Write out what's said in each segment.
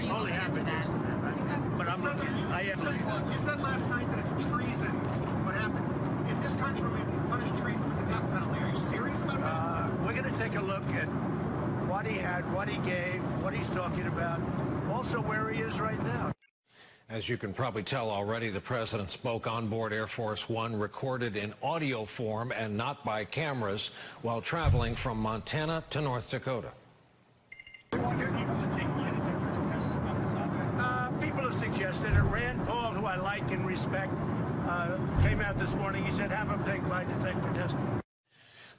Only happened yesterday, but I'm looking. You said last night that it's treason. What happened? In this country, we punish treason with the death penalty. Are you serious about that? We're going to take a look at what he had, what he gave, what he's talking about, also where he is right now. As you can probably tell already, the president spoke on board Air Force One, recorded in audio form and not by cameras, while traveling from Montana to North Dakota. People have suggested it. Rand Paul, who I like and respect, came out this morning. He said, have him take lie detector testing.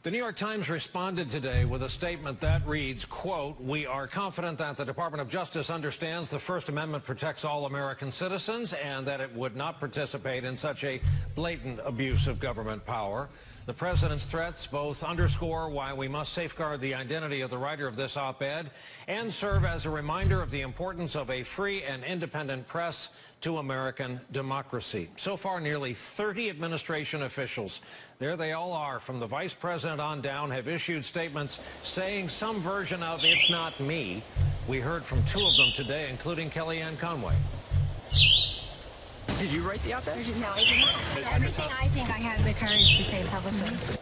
The New York Times responded today with a statement that reads, quote, "We are confident that the Department of Justice understands the First Amendment protects all American citizens and that it would not participate in such a blatant abuse of government power. The president's threats both underscore why we must safeguard the identity of the writer of this op-ed and serve as a reminder of the importance of a free and independent press to American democracy." So far, nearly 30 administration officials, there they all are, from the vice president on down, have issued statements saying some version of "it's not me." We heard from two of them today, including Kellyanne Conway. Did you write the op-ed? No, I did not. Everything I think I have the courage to say publicly.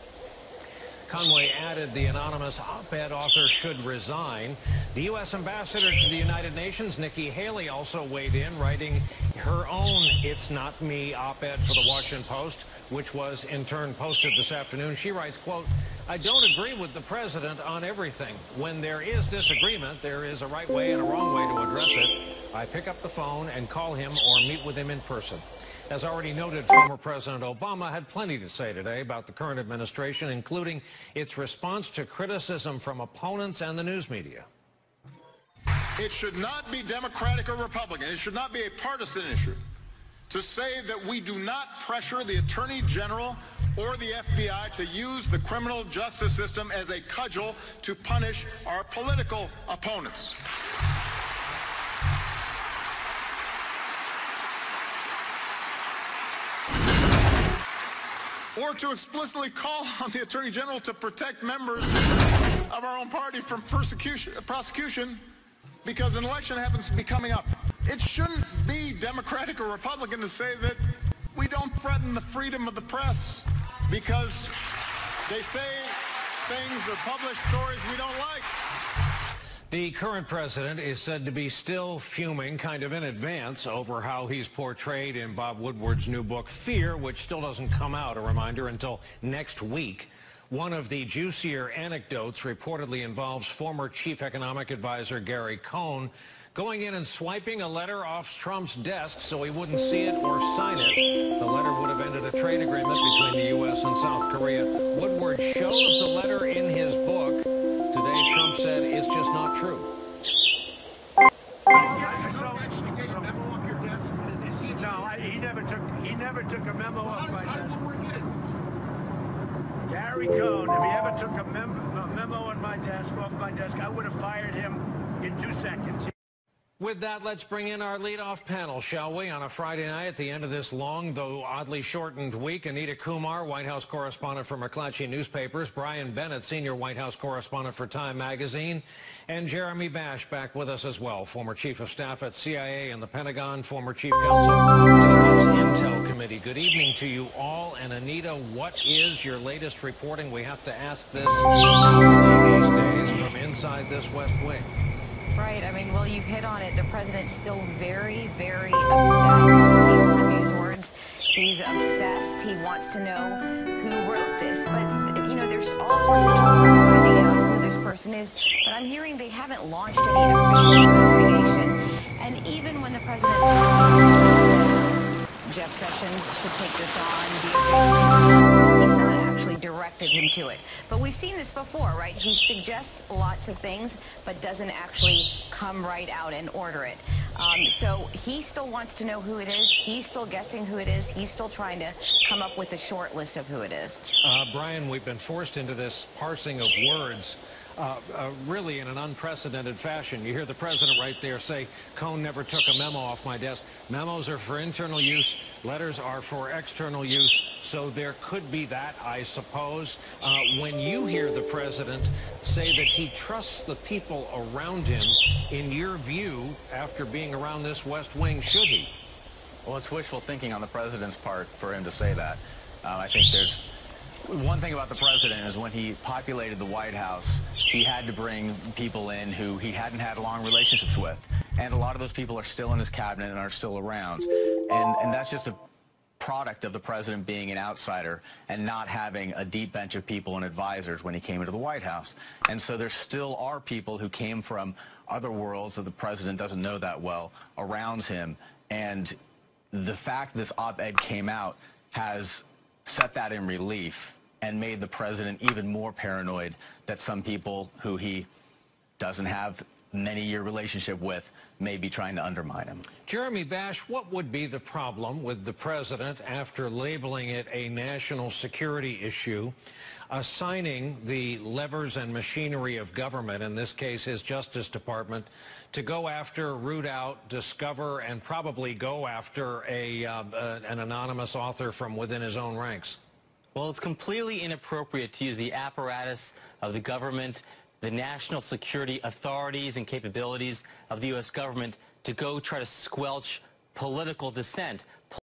Conway added the anonymous op-ed author should resign. The U.S. ambassador to the United Nations, Nikki Haley, also weighed in, writing her own "It's Not Me" op-ed for the Washington Post, which was in turn posted this afternoon. She writes, quote, "I don't agree with the president on everything. When there is disagreement, there is a right way and a wrong way to address it. I pick up the phone and call him or meet with him in person." As already noted, former President Obama had plenty to say today about the current administration, including its response to criticism from opponents and the news media. It should not be Democratic or Republican. It should not be a partisan issue to say that we do not pressure the Attorney General or the FBI to use the criminal justice system as a cudgel to punish our political opponents. Or to explicitly call on the Attorney General to protect members of our own party from prosecution because an election happens to be coming up. It shouldn't be Democratic or Republican to say that we don't threaten the freedom of the press because they say things or publish stories we don't like. The current president is said to be still fuming kind of in advance over how he's portrayed in Bob Woodward's new book, Fear, which still doesn't come out, a reminder, until next week. One of the juicier anecdotes reportedly involves former chief economic advisor Gary Cohn going in and swiping a letter off Trump's desk so he wouldn't see it or sign it. The letter would have ended a trade agreement between the U.S. and South Korea. Woodward shows the letter in his book. Today, Trump said it's just not true. He never took a memo off my desk. Gary Cohn, if he ever took a memo on my desk, off my desk, I would have fired him in 2 seconds. With that, let's bring in our leadoff panel, shall we? On a Friday night at the end of this long, though oddly shortened week, Anita Kumar, White House correspondent for McClatchy Newspapers, Brian Bennett, senior White House correspondent for Time Magazine, and Jeremy Bash back with us as well, former chief of staff at CIA and the Pentagon, former chief counsel to the House Intel Committee. Good evening to you all. And Anita, what is your latest reporting? We have to ask this these days from inside this West Wing. Right. I mean, well, you've hit on it. The president's still very, very obsessed. People want to use words. He's obsessed. He wants to know who wrote this. But, you know, there's all sorts of talk about finding out who this person is. But I'm hearing they haven't launched any official investigation. And even when the president says Jeff Sessions should take this on, he's not actually directed him to it. But we've seen this before, right? He suggests lots of things, but doesn't actually come right out and order it. So he still wants to know who it is. He's still guessing who it is. He's still trying to come up with a short list of who it is. Brian, we've been forced into this parsing of words. really in an unprecedented fashion. You hear the president right there say, Cohn never took a memo off my desk. Memos are for internal use. Letters are for external use. So there could be that, I suppose. When you hear the president say that he trusts the people around him, in your view, after being around this West Wing, should he? Well, it's wishful thinking on the president's part for him to say that. I think there's one thing about the president is when he populated the White House, he had to bring people in who he hadn't had long relationships with. And a lot of those people are still in his cabinet and are still around. And that's just a product of the president being an outsider and not having a deep bench of people and advisors when he came into the White House. And so there still are people who came from other worlds that the president doesn't know that well around him. And the fact this op-ed came out has set that in relief and made the president even more paranoid that some people who he doesn't have many-year relationship with may be trying to undermine him. Jeremy Bash, what would be the problem with the president, after labeling it a national security issue, assigning the levers and machinery of government, in this case his Justice Department, to go after, root out, discover, and probably go after an anonymous author from within his own ranks? Well, it's completely inappropriate to use the apparatus of the government, the national security authorities and capabilities of the U.S. government to go try to squelch political dissent.